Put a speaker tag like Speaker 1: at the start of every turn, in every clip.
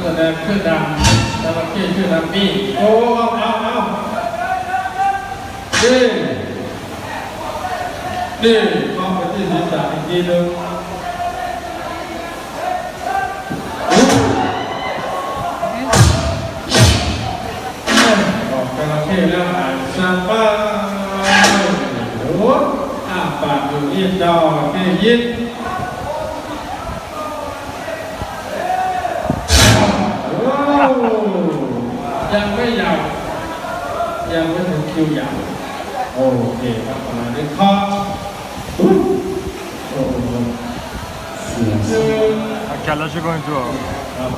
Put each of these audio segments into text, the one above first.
Speaker 1: แสดงชื่อดังจระเข้ชื่อดังนี่โอ้เอานี่เข้าไปที่ศีรษะอีกทีนึงบอกจระเข้แล้วอ่านซาบ้าโอ้อ้าปากอยู่ยิ้มดอแค่ยิ้มยังไม่ยาวยังไม่ถึงคิวยาวโอเคครับประมาณนี้ข้อ
Speaker 2: A che alla seconda gioco.
Speaker 1: ครับ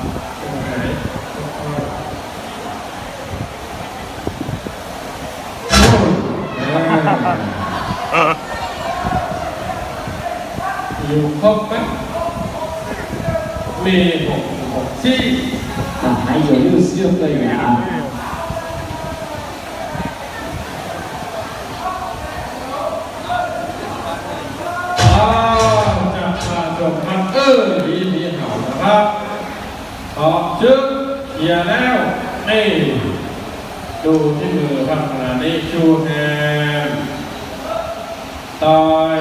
Speaker 1: อยู่ครบไหมมี6ที่
Speaker 3: 还有66个人啊。
Speaker 1: จะมาจบมันดีเห่านะครับต่อชึกเกียร์แล้วนี่ดูที่มือครับขณะนี้ชูแฮนต่อย